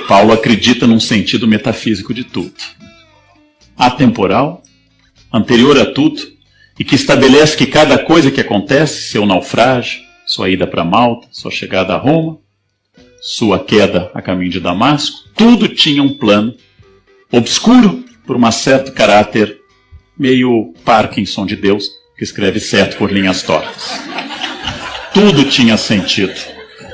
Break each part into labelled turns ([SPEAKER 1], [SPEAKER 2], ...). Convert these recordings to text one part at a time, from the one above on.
[SPEAKER 1] Paulo acredita num sentido metafísico de tudo. Atemporal, anterior a tudo, e que estabelece que cada coisa que acontece, seu naufrágio, sua ida para Malta, sua chegada a Roma, sua queda a caminho de Damasco, tudo tinha um plano obscuro por um certo caráter meio Parkinson de Deus, que escreve certo por linhas tortas. Tudo tinha sentido,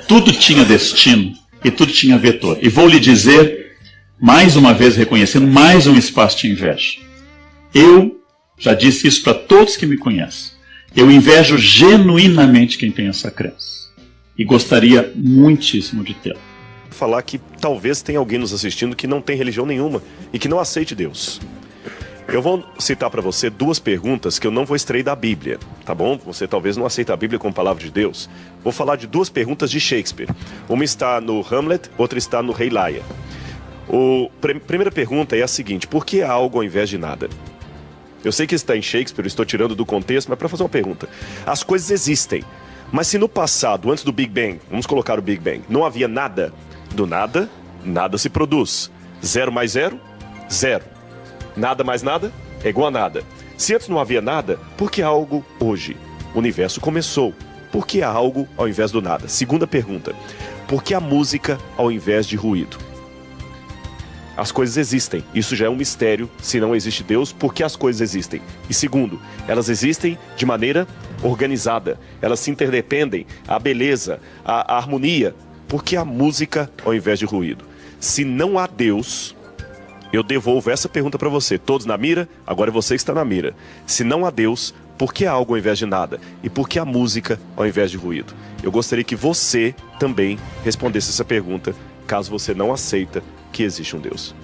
[SPEAKER 1] tudo tinha destino e tudo tinha vetor. E vou lhe dizer, mais uma vez reconhecendo, mais um espaço de inveja. Eu já disse isso para todos que me conhecem. Eu invejo genuinamente quem tem essa crença. E gostaria muitíssimo de tê-la.
[SPEAKER 2] Falar que talvez tenha alguém nos assistindo que não tem religião nenhuma e que não aceite Deus. Eu vou citar para você duas perguntas que eu não vou extrair da Bíblia, tá bom? Você talvez não aceite a Bíblia como palavra de Deus. Vou falar de duas perguntas de Shakespeare. Uma está no Hamlet, outra está no Rei Lear. Primeira pergunta é a seguinte: por que algo ao invés de nada? Eu sei que está em Shakespeare, eu estou tirando do contexto, mas para fazer uma pergunta. As coisas existem, mas se no passado, antes do Big Bang, vamos colocar o Big Bang, não havia nada, do nada, nada se produz. 0 mais 0, 0. Nada mais nada é igual a nada. Se antes não havia nada, por que algo hoje? O universo começou. Por que há algo ao invés do nada? Segunda pergunta: por que a música ao invés de ruído? As coisas existem. Isso já é um mistério. Se não existe Deus, por que as coisas existem? E segundo, elas existem de maneira organizada. Elas se interdependem. A beleza, a harmonia. Por que a música ao invés de ruído? Se não há Deus, eu devolvo essa pergunta para você. Todos na mira? Agora é você que está na mira. Se não há Deus, por que há algo ao invés de nada? E por que a música ao invés de ruído? Eu gostaria que você também respondesse essa pergunta, caso você não aceita que existe um Deus.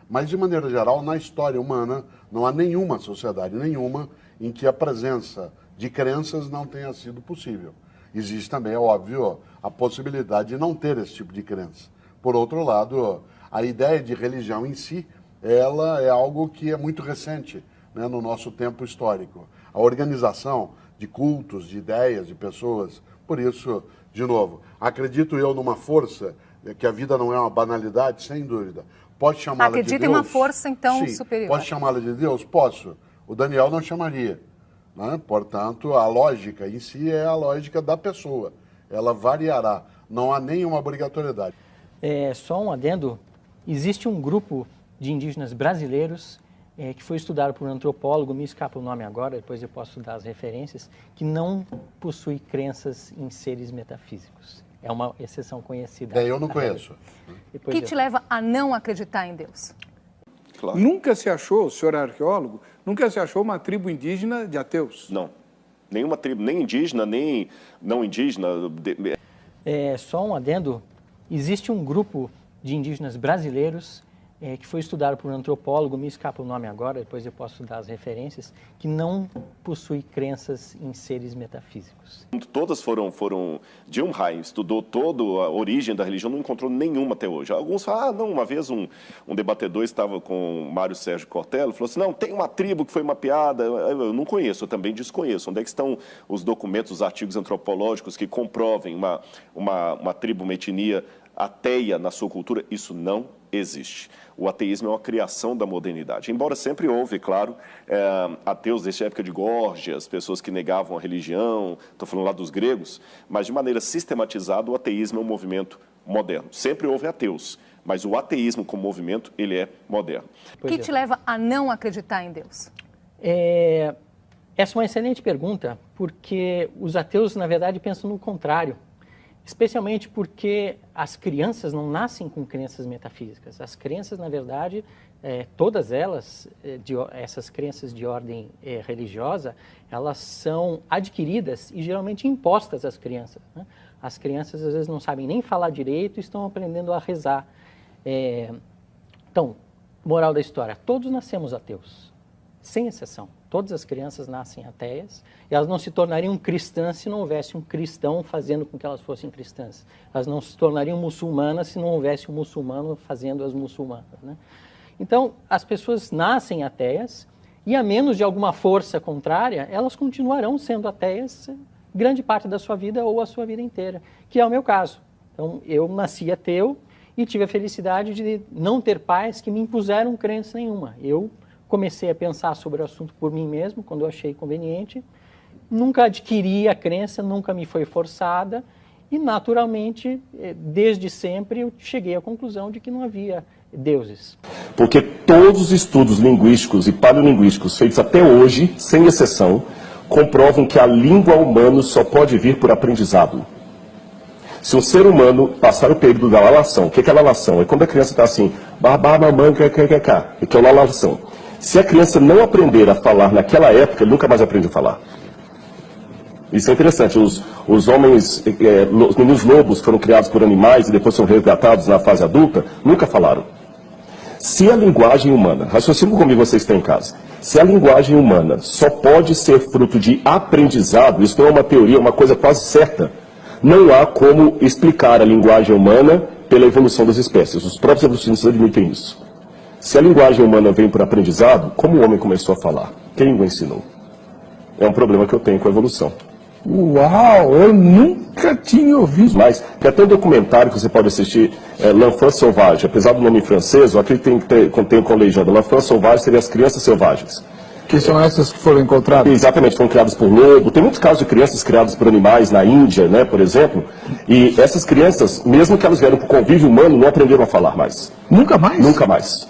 [SPEAKER 3] Mas, de maneira geral, na história humana, não há nenhuma sociedade, nenhuma, em que a presença de crenças não tenha sido possível. Existe também, é óbvio, a possibilidade de não ter esse tipo de crença. Por outro lado, a ideia de religião em si, ela é algo que é muito recente, né, no nosso tempo histórico. A organização de cultos, de ideias, de pessoas. Por isso, de novo, acredito eu numa força, que a vida não é uma banalidade, sem dúvida. Pode chamá-la de Deus?
[SPEAKER 4] Acredita em uma força, então,
[SPEAKER 3] Sim.
[SPEAKER 4] superior.
[SPEAKER 3] Pode chamá-la de Deus? Posso. O Daniel não chamaria, né? Portanto, a lógica em si é a lógica da pessoa. Ela variará. Não há nenhuma obrigatoriedade.
[SPEAKER 5] Só um adendo. Existe um grupo de indígenas brasileiros que foi estudado por um antropólogo, me escapa o nome agora, depois eu posso dar as referências, que não possui crenças em seres metafísicos. É uma exceção conhecida.
[SPEAKER 3] Eu não conheço.
[SPEAKER 4] O que te leva a não acreditar em Deus?
[SPEAKER 6] Claro. Nunca se achou, o senhor é arqueólogo, nunca se achou uma tribo indígena de ateus?
[SPEAKER 2] Não. Nenhuma tribo, nem indígena, nem não indígena.
[SPEAKER 5] Só um adendo. Existe um grupo de indígenas brasileiros que foi estudado por um antropólogo, me escapa o nome agora, depois eu posso dar as referências, que não possui crenças em seres metafísicos.
[SPEAKER 2] Todas foram... Dilmheim estudou toda a origem da religião, não encontrou nenhuma até hoje. Alguns falam, não, uma vez um debatedor estava com Mário Sérgio Cortella, falou assim, não, tem uma tribo que foi mapeada, eu não conheço, eu também desconheço. Onde é que estão os documentos, os artigos antropológicos que comprovem uma tribo, uma etnia ateia na sua cultura? Isso não existe. O ateísmo é uma criação da modernidade. Embora sempre houve, claro, ateus desde a época de Górgias, pessoas que negavam a religião, estou falando lá dos gregos, mas de maneira sistematizada o ateísmo é um movimento moderno. Sempre houve ateus, mas o ateísmo como movimento, ele é moderno.
[SPEAKER 4] O que te leva a não acreditar em Deus?
[SPEAKER 5] Essa é uma excelente pergunta, porque os ateus, na verdade, pensam no contrário. Especialmente porque as crianças não nascem com crenças metafísicas. As crenças, na verdade, todas elas, essas crenças de ordem religiosa, elas são adquiridas e geralmente impostas às crianças, né? As crianças, às vezes, não sabem nem falar direito e estão aprendendo a rezar. Então, moral da história, todos nascemos ateus, sem exceção. Todas as crianças nascem ateias e elas não se tornariam cristãs se não houvesse um cristão fazendo com que elas fossem cristãs. Elas não se tornariam muçulmanas se não houvesse um muçulmano fazendo as muçulmanas, né? Então, as pessoas nascem ateias e, a menos de alguma força contrária, elas continuarão sendo ateias grande parte da sua vida ou a sua vida inteira, que é o meu caso. Então, eu nasci ateu e tive a felicidade de não ter pais que me impuseram crença nenhuma. Eu comecei a pensar sobre o assunto por mim mesmo, quando eu achei conveniente. Nunca adquiri a crença, nunca me foi forçada e, naturalmente, desde sempre eu cheguei à conclusão de que não havia deuses.
[SPEAKER 7] Porque todos os estudos linguísticos e paleolinguísticos feitos até hoje, sem exceção, comprovam que a língua humana só pode vir por aprendizado. Se um ser humano passar o período da lalação, o que é a lalação? É quando a criança está assim, babá, mamãe, que é a lalação. Se a criança não aprender a falar naquela época, ele nunca mais aprende a falar. Isso é interessante. Os homens, os meninos lobos foram criados por animais e depois são resgatados na fase adulta, nunca falaram. Se a linguagem humana, raciocínio comigo vocês têm em casa, se a linguagem humana só pode ser fruto de aprendizado, isso não é uma teoria, é uma coisa quase certa, não há como explicar a linguagem humana pela evolução das espécies. Os próprios evolucionistas admitem isso. Se a linguagem humana vem por aprendizado, como o homem começou a falar? Quem o ensinou? É um problema que eu tenho com a evolução.
[SPEAKER 6] Uau, eu nunca tinha ouvido.
[SPEAKER 7] Mas tem até um documentário que você pode assistir, L'Enfant Sauvage. Apesar do nome em francês, eu acredito que tem com legenda. L'Enfant Sauvage seria as crianças selvagens.
[SPEAKER 6] Que são essas que foram encontradas?
[SPEAKER 7] Exatamente, foram criadas por lobo. Tem muitos casos de crianças criadas por animais na Índia, né, por exemplo. E essas crianças, mesmo que elas vieram para o convívio humano, não aprenderam a falar mais.
[SPEAKER 6] Nunca mais?
[SPEAKER 7] Nunca mais.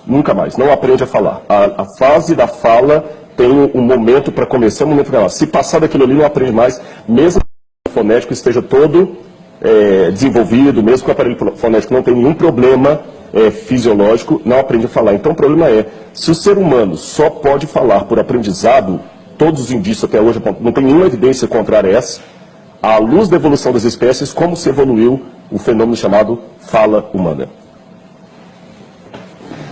[SPEAKER 7] Nunca mais. Não aprende a falar. A fase da fala tem um momento para começar, um momento para ela. Se passar daquilo ali, não aprende mais, mesmo que o fonético esteja todo desenvolvido, mesmo que o aparelho fonético não tenha nenhum problema fisiológico, não aprende a falar. Então o problema é, se o ser humano só pode falar por aprendizado, todos os indícios até hoje, não tem nenhuma evidência contrária a essa, à luz da evolução das espécies, como se evoluiu o fenômeno chamado fala humana.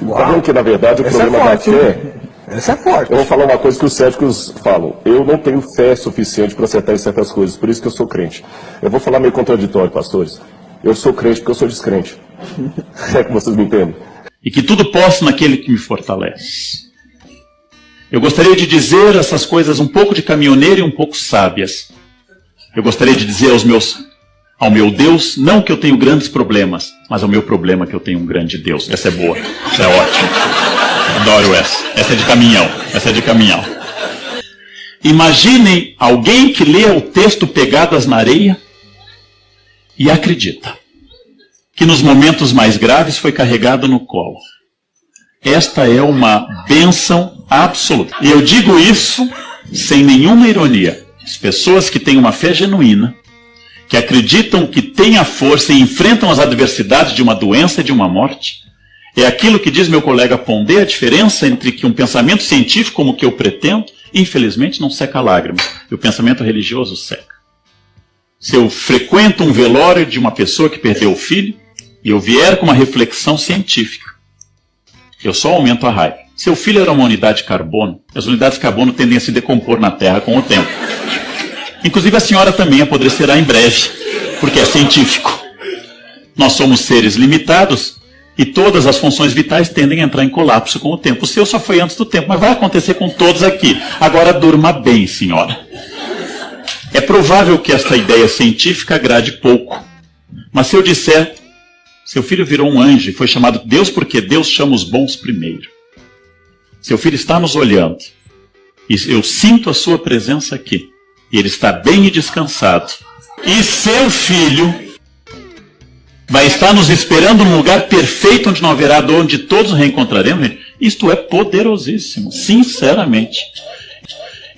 [SPEAKER 7] Está vendo que, na verdade, o problema da fé...
[SPEAKER 6] Essa é forte.
[SPEAKER 7] Eu vou falar uma coisa que os céticos falam. Eu não tenho fé suficiente para acertar em certas coisas, por isso que eu sou crente. Eu vou falar meio contraditório, pastores. Eu sou crente porque eu sou descrente. É que vocês me entendem.
[SPEAKER 1] E que tudo posso naquele que me fortalece. Eu gostaria de dizer essas coisas um pouco de caminhoneiro e um pouco sábias. Eu gostaria de dizer ao meu Deus, não que eu tenho grandes problemas, mas ao meu problema que eu tenho um grande Deus. Essa é boa, essa é ótima. Adoro essa. Essa é de caminhão. Essa é de caminhão. Imaginem alguém que lê o texto Pegadas na Areia e acredita que nos momentos mais graves foi carregado no colo. Esta é uma bênção absoluta. E eu digo isso sem nenhuma ironia. As pessoas que têm uma fé genuína, que acreditam que têm a força e enfrentam as adversidades de uma doença e de uma morte, é aquilo que diz meu colega Pondé, a diferença entre que um pensamento científico como o que eu pretendo, infelizmente não seca lágrimas, e o pensamento religioso seca. Se eu frequento um velório de uma pessoa que perdeu o filho, e eu vier com uma reflexão científica, eu só aumento a raiva. Seu filho era uma unidade de carbono, as unidades de carbono tendem a se decompor na Terra com o tempo. Inclusive a senhora também apodrecerá em breve, porque é científico. Nós somos seres limitados, e todas as funções vitais tendem a entrar em colapso com o tempo. O seu só foi antes do tempo, mas vai acontecer com todos aqui. Agora durma bem, senhora. É provável que esta ideia científica agrade pouco. Mas se eu disser, seu filho virou um anjo e foi chamado Deus porque Deus chama os bons primeiro. Seu filho está nos olhando. E eu sinto a sua presença aqui. E ele está bem e descansado. E seu filho vai estar nos esperando num lugar perfeito onde não haverá dor, onde todos reencontraremos. Isto é poderosíssimo, sinceramente.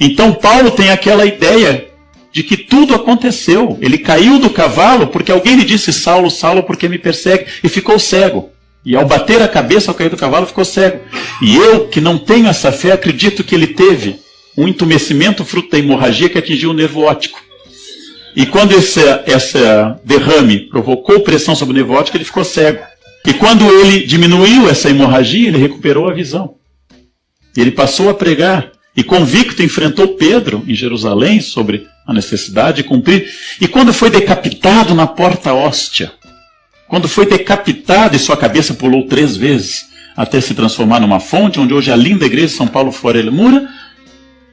[SPEAKER 1] Então Paulo tem aquela ideia de que tudo aconteceu. Ele caiu do cavalo porque alguém lhe disse, Saulo, Saulo, por que me persegue? E ficou cego. E ao bater a cabeça, ao cair do cavalo, ficou cego. E eu, que não tenho essa fé, acredito que ele teve um entumecimento fruto da hemorragia que atingiu o nervo óptico. E quando esse derrame provocou pressão sobre o nervo óptico, ele ficou cego. E quando ele diminuiu essa hemorragia, ele recuperou a visão. E ele passou a pregar. E convicto enfrentou Pedro em Jerusalém sobre a necessidade de cumprir. E quando foi decapitado na porta hóstia, quando foi decapitado e sua cabeça pulou 3 vezes até se transformar numa fonte, onde hoje é a linda igreja de São Paulo Fora Mura,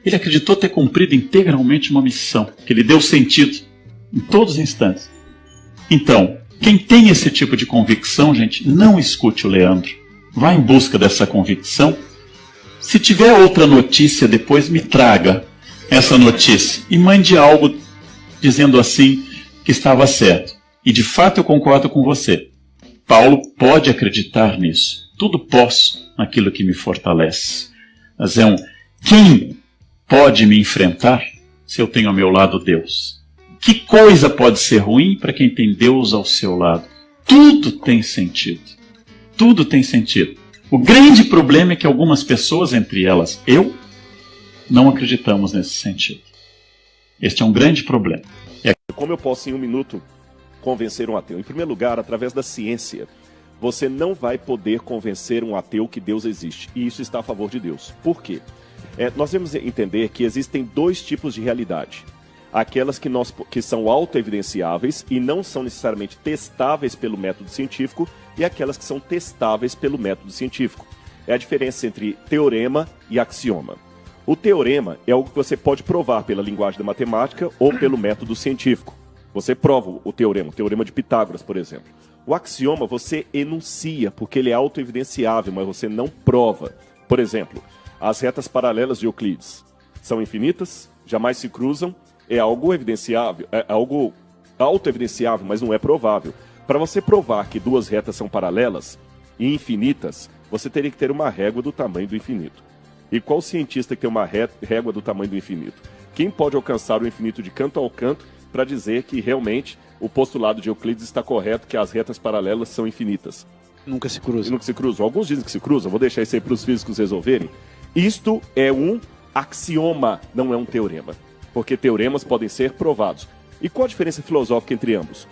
[SPEAKER 1] ele acreditou ter cumprido integralmente uma missão, que lhe deu sentido em todos os instantes. Então, Quem tem esse tipo de convicção, gente, não escute o Leandro. Vá em busca dessa convicção. Se tiver outra notícia depois, me traga essa notícia e mande algo dizendo assim que estava certo. E de fato eu concordo com você. Paulo pode acreditar nisso. Tudo posso naquilo que me fortalece. Mas quem pode me enfrentar se eu tenho ao meu lado Deus? Que coisa pode ser ruim para quem tem Deus ao seu lado? Tudo tem sentido. Tudo tem sentido. O grande problema é que algumas pessoas, entre elas eu, não acreditamos nesse sentido. Este é um grande problema.
[SPEAKER 2] Como eu posso, em um minuto, convencer um ateu? Em primeiro lugar, através da ciência. Você não vai poder convencer um ateu que Deus existe. E isso está a favor de Deus. Por quê? Nós devemos entender que existem dois tipos de realidade. Aquelas que são autoevidenciáveis e não são necessariamente testáveis pelo método científico, e aquelas que são testáveis pelo método científico. É a diferença entre teorema e axioma. O teorema é algo que você pode provar pela linguagem da matemática ou pelo método científico. Você prova o teorema de Pitágoras, por exemplo. O axioma você enuncia, porque ele é autoevidenciável, mas você não prova. Por exemplo, as retas paralelas de Euclides são infinitas, jamais se cruzam, é algo evidenciável, é algo autoevidenciável, mas não é provável. Para você provar que duas retas são paralelas e infinitas, você teria que ter uma régua do tamanho do infinito. E qual cientista que tem uma régua do tamanho do infinito? Quem pode alcançar o infinito de canto ao canto para dizer que realmente o postulado de Euclides está correto, que as retas paralelas são infinitas?
[SPEAKER 8] Nunca se cruzam.
[SPEAKER 2] Nunca se cruzam. Alguns dizem que se cruzam, vou deixar isso aí para os físicos resolverem. Isto é um axioma, não é um teorema. Porque teoremas podem ser provados. E qual a diferença filosófica entre ambos?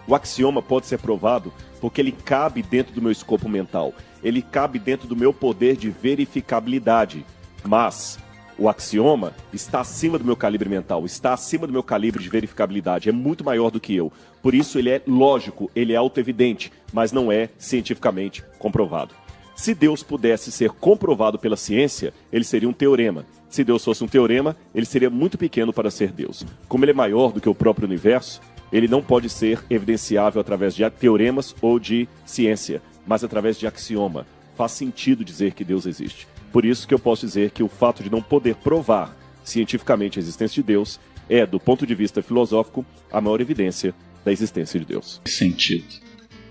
[SPEAKER 2] O axioma pode ser provado porque ele cabe dentro do meu escopo mental. Ele cabe dentro do meu poder de verificabilidade. Mas o axioma está acima do meu calibre mental, está acima do meu calibre de verificabilidade. É muito maior do que eu. Por isso ele é lógico, ele é autoevidente, mas não é cientificamente comprovado. Se Deus pudesse ser comprovado pela ciência, ele seria um teorema. Se Deus fosse um teorema, ele seria muito pequeno para ser Deus. Como ele é maior do que o próprio universo, ele não pode ser evidenciável através de teoremas ou de ciência, mas através de axioma. Faz sentido dizer que Deus existe. Por isso que eu posso dizer que o fato de não poder provar cientificamente a existência de Deus é, do ponto de vista filosófico, a maior evidência da existência de Deus.
[SPEAKER 1] Sentido.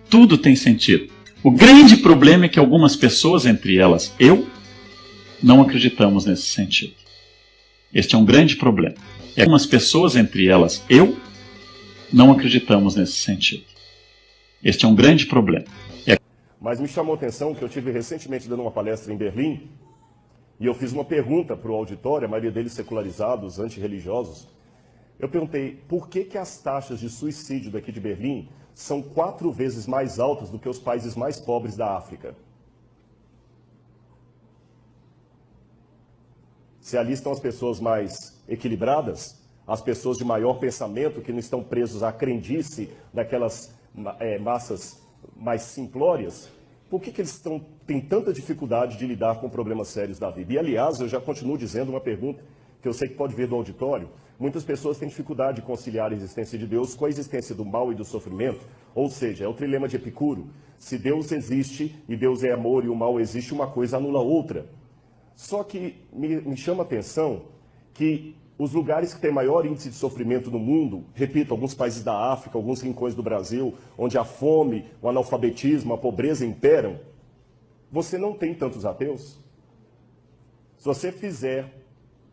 [SPEAKER 1] Tudo tem sentido. O grande problema é que algumas pessoas, entre elas eu, não acreditamos nesse sentido. Este é um grande problema. Algumas pessoas, entre elas eu, não acreditamos nesse sentido. Este é um grande problema.
[SPEAKER 7] Mas me chamou a atenção que eu tive recentemente dando uma palestra em Berlim e eu fiz uma pergunta para o auditório, a maioria deles secularizados, antirreligiosos. Eu perguntei por que as taxas de suicídio daqui de Berlim são 4 vezes mais altas do que os países mais pobres da África. Se ali estão as pessoas mais equilibradas, as pessoas de maior pensamento, que não estão presos à crendice daquelas massas mais simplórias, por que eles têm tanta dificuldade de lidar com problemas sérios da vida? E, aliás, eu já continuo dizendo uma pergunta que eu sei que pode vir do auditório. Muitas pessoas têm dificuldade de conciliar a existência de Deus com a existência do mal e do sofrimento. Ou seja, é o trilema de Epicuro. Se Deus existe e Deus é amor e o mal existe, uma coisa anula a outra. Só que me chama a atenção que os lugares que têm maior índice de sofrimento no mundo, repito, alguns países da África, alguns rincões do Brasil, onde a fome, o analfabetismo, a pobreza imperam, você não tem tantos ateus. Se você fizer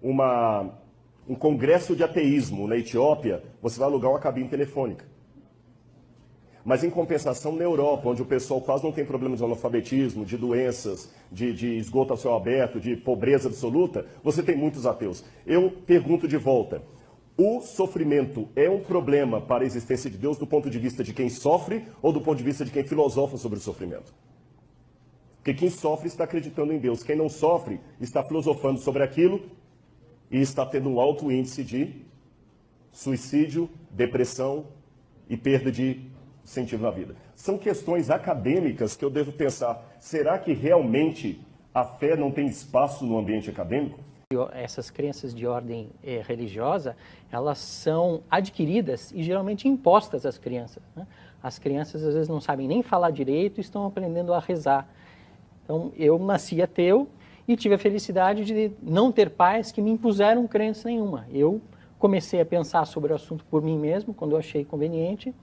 [SPEAKER 7] um congresso de ateísmo na Etiópia, você vai alugar uma cabine telefônica. Mas, em compensação, na Europa, onde o pessoal quase não tem problemas de analfabetismo, de doenças, de esgoto a céu aberto, de pobreza absoluta, você tem muitos ateus. Eu pergunto de volta, o sofrimento é um problema para a existência de Deus do ponto de vista de quem sofre ou do ponto de vista de quem filosofa sobre o sofrimento? Porque quem sofre está acreditando em Deus, quem não sofre está filosofando sobre aquilo e está tendo um alto índice de suicídio, depressão e perda de sentido na vida. São questões acadêmicas que eu devo pensar, será que realmente a fé não tem espaço no ambiente acadêmico?
[SPEAKER 5] Essas crenças de ordem religiosa, elas são adquiridas e geralmente impostas às crianças, né? As crianças às vezes não sabem nem falar direito e estão aprendendo a rezar. Então, eu nasci ateu e tive a felicidade de não ter pais que me impuseram crença nenhuma. Eu comecei a pensar sobre o assunto por mim mesmo, quando eu achei conveniente.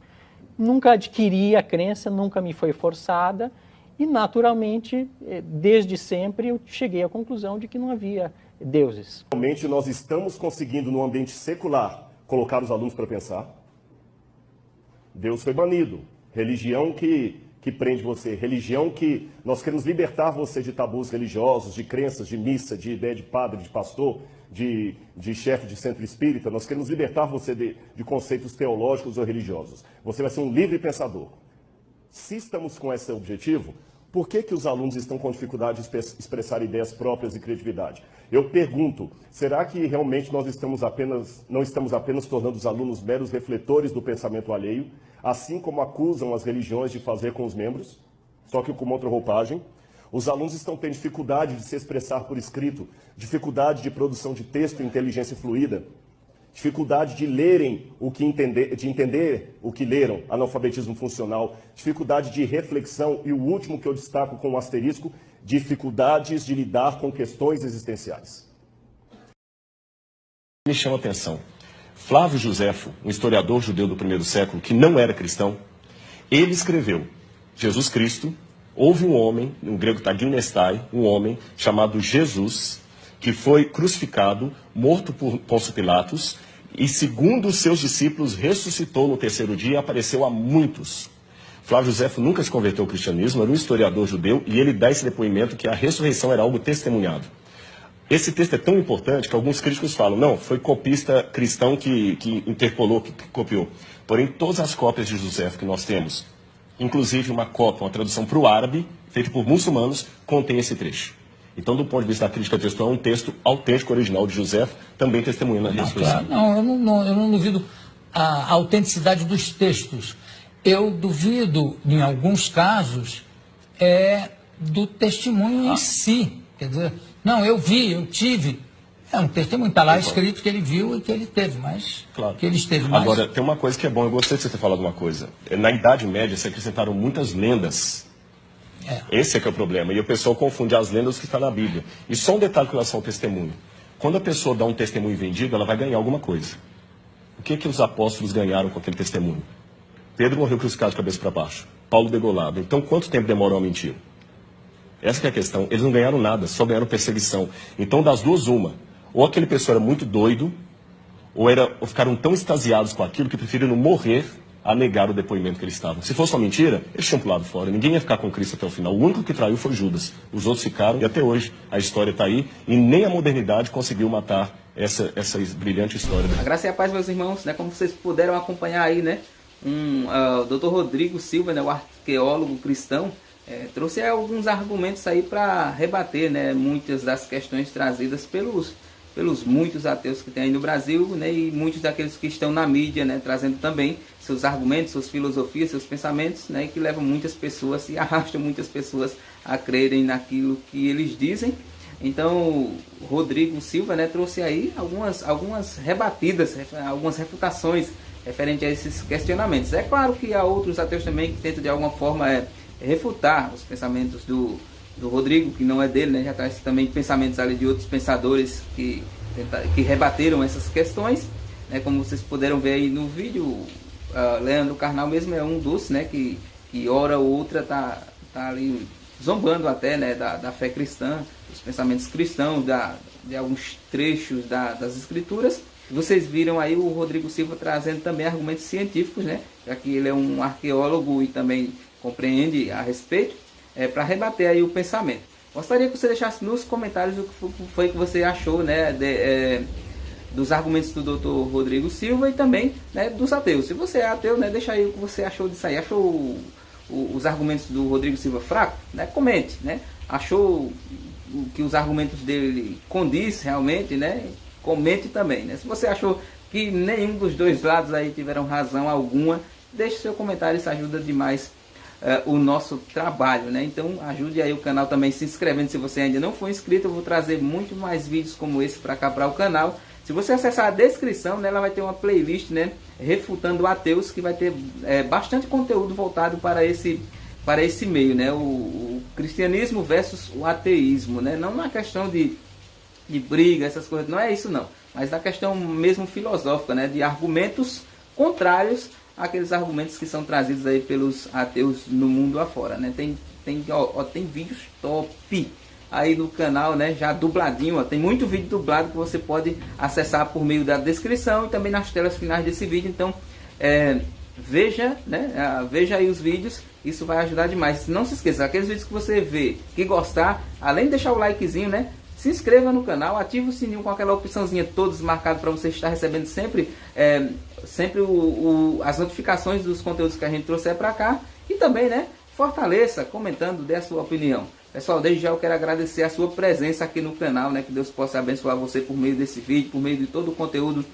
[SPEAKER 5] Nunca adquiri a crença, nunca me foi forçada e, naturalmente, desde sempre, eu cheguei à conclusão de que não havia deuses.
[SPEAKER 7] Realmente nós estamos conseguindo, no ambiente secular, colocar os alunos para pensar. Deus foi banido. Religião que prende você. Religião que nós queremos libertar você de tabus religiosos, de crenças, de missa, de ideia de padre, de pastor, de chefe de centro espírita. Nós queremos libertar você de conceitos teológicos ou religiosos. Você vai ser um livre pensador. Se estamos com esse objetivo, por que os alunos estão com dificuldade de expressar ideias próprias e criatividade? Eu pergunto, será que realmente nós não estamos apenas tornando os alunos meros refletores do pensamento alheio, assim como acusam as religiões de fazer com os membros, só que com outra roupagem? Os alunos estão tendo dificuldade de se expressar por escrito, dificuldade de produção de texto e inteligência fluida, dificuldade de lerem de entender o que leram, analfabetismo funcional, dificuldade de reflexão e o último que eu destaco com um asterisco, dificuldades de lidar com questões existenciais. Me chama a atenção. Flávio Joséfo, um historiador judeu do primeiro século, que não era cristão, ele escreveu: Jesus Cristo, houve um homem, no grego taginestai, um homem chamado Jesus, que foi crucificado, morto por Pôncio Pilatos, e segundo os seus discípulos, ressuscitou no terceiro dia e apareceu a muitos. Flávio Joséfo nunca se converteu ao cristianismo, era um historiador judeu, e ele dá esse depoimento que a ressurreição era algo testemunhado. Esse texto é tão importante que alguns críticos falam, não, foi copista cristão que interpolou, que copiou. Porém, todas as cópias de Joséfo que nós temos, inclusive uma cópia, uma tradução para o árabe, feita por muçulmanos, contém esse trecho. Então, do ponto de vista da crítica textual, é um texto autêntico, original de Joséfo, também testemunhando a ressurreição.
[SPEAKER 8] Claro. Não, eu não duvido a autenticidade dos textos. Eu duvido, em alguns casos, do testemunho em si. Quer dizer, não, eu vi, eu tive. É um testemunho, está lá escrito que ele viu e que ele teve, mas
[SPEAKER 7] claro.
[SPEAKER 8] Que ele esteve mais.
[SPEAKER 7] Agora, tem uma coisa que é bom, eu gostei de você ter falado uma coisa. Na Idade Média, se acrescentaram muitas lendas. Esse é que é o problema. E o pessoal confunde as lendas que está na Bíblia. E só um detalhe com relação ao testemunho. Quando a pessoa dá um testemunho vendido, ela vai ganhar alguma coisa. O que os apóstolos ganharam com aquele testemunho? Pedro morreu crucificado de cabeça para baixo. Paulo degolado. Então, quanto tempo demorou a mentira? Essa que é a questão. Eles não ganharam nada, só ganharam perseguição. Então, das duas, uma. Ou aquele pessoa era muito doido, ou ficaram tão extasiados com aquilo que preferiram morrer a negar o depoimento que eles estavam. Se fosse uma mentira, eles tinham pulado fora. Ninguém ia ficar com Cristo até o final. O único que traiu foi Judas. Os outros ficaram, e até hoje a história está aí, e nem a modernidade conseguiu matar essa brilhante história.
[SPEAKER 9] A graça e a paz, meus irmãos, né? Como vocês puderam acompanhar aí, né? O Dr. Rodrigo Silva, né? O arqueólogo cristão, trouxe alguns argumentos aí para rebater, né? Muitas das questões trazidas pelos muitos ateus que tem aí no Brasil, né, e muitos daqueles que estão na mídia, né, trazendo também seus argumentos, suas filosofias, seus pensamentos, né, que levam muitas pessoas e arrastam muitas pessoas a crerem naquilo que eles dizem. Então, o Rodrigo Silva, né, trouxe aí algumas rebatidas, algumas refutações referente a esses questionamentos. É claro que há outros ateus também que tentam de alguma forma refutar os pensamentos do Rodrigo, que não é dele, né? Já traz também pensamentos ali de outros pensadores que rebateram essas questões, né? Como vocês puderam ver aí no vídeo, Leandro Carnal mesmo é um dos, né? Que hora ou outra tá ali zombando até, né? Da fé cristã, dos pensamentos cristãos, de alguns trechos das escrituras. Vocês viram aí o Rodrigo Silva trazendo também argumentos científicos, né? Já que ele é um arqueólogo e também compreende a respeito. Para rebater aí o pensamento. Gostaria que você deixasse nos comentários o que foi que você achou, né, dos argumentos do Dr. Rodrigo Silva e também, né, dos ateus. Se você é ateu, né, deixa aí o que você achou disso aí. Achou os argumentos do Rodrigo Silva fracos? Né? Comente. Né? Achou que os argumentos dele condiz realmente? Né? Comente também. Né? Se você achou que nenhum dos dois lados aí tiveram razão alguma, deixe seu comentário, isso ajuda demais o nosso trabalho, né? Então ajude aí o canal também se inscrevendo se você ainda não for inscrito. Eu vou trazer muito mais vídeos como esse para cá para o canal. Se você acessar a descrição, né, ela vai ter uma playlist, né, refutando ateus, que vai ter bastante conteúdo voltado para esse meio, né, o cristianismo versus o ateísmo, né, não na questão de briga, essas coisas, não é isso não, mas na questão mesmo filosófica, né, de argumentos contrários àqueles argumentos que são trazidos aí pelos ateus no mundo afora, né, tem vídeos top aí no canal, né, já dubladinho, ó, tem muito vídeo dublado que você pode acessar por meio da descrição e também nas telas finais desse vídeo, então veja, né, veja aí os vídeos, isso vai ajudar demais. Não se esqueça, aqueles vídeos que você vê, que gostar, além de deixar o likezinho, né, se inscreva no canal, ative o sininho com aquela opçãozinha todos marcado para você estar recebendo sempre as notificações dos conteúdos que a gente trouxer para cá, e também, né, fortaleça comentando, dê a sua opinião. Pessoal, desde já eu quero agradecer a sua presença aqui no canal, né? Que Deus possa abençoar você por meio desse vídeo, por meio de todo o conteúdo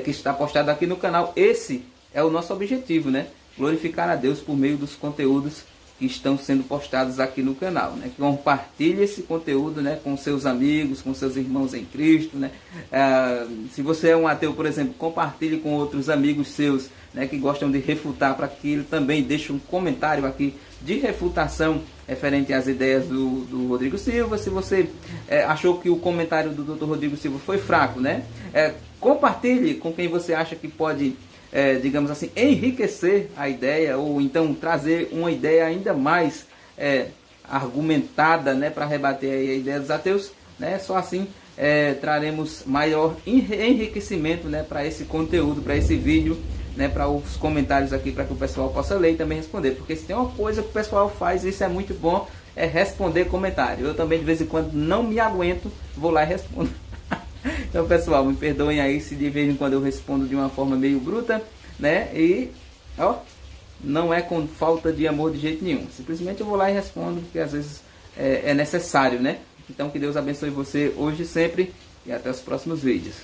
[SPEAKER 9] que está postado aqui no canal. Esse é o nosso objetivo, né? Glorificar a Deus por meio dos conteúdos que estão sendo postados aqui no canal, né? Compartilhe esse conteúdo, né, com seus amigos, com seus irmãos em Cristo, né? Se você é um ateu, por exemplo, compartilhe com outros amigos seus, né, que gostam de refutar, para que ele também deixe um comentário aqui de refutação referente às ideias do Rodrigo Silva. Se você achou que o comentário do Dr. Rodrigo Silva foi fraco, né, compartilhe com quem você acha que pode, digamos assim, enriquecer a ideia, ou então trazer uma ideia ainda mais argumentada, né, para rebater a ideia dos ateus, né? Só assim traremos maior enriquecimento, né, para esse conteúdo, para esse vídeo, né, para os comentários aqui, para que o pessoal possa ler e também responder, porque se tem uma coisa que o pessoal faz, isso é muito bom, é responder comentário. Eu também de vez em quando não me aguento, vou lá e respondo. Então, pessoal, me perdoem aí se de vez em quando eu respondo de uma forma meio bruta, né, e ó, não é com falta de amor de jeito nenhum, simplesmente eu vou lá e respondo, porque às vezes é necessário, né. Então que Deus abençoe você hoje e sempre, e até os próximos vídeos.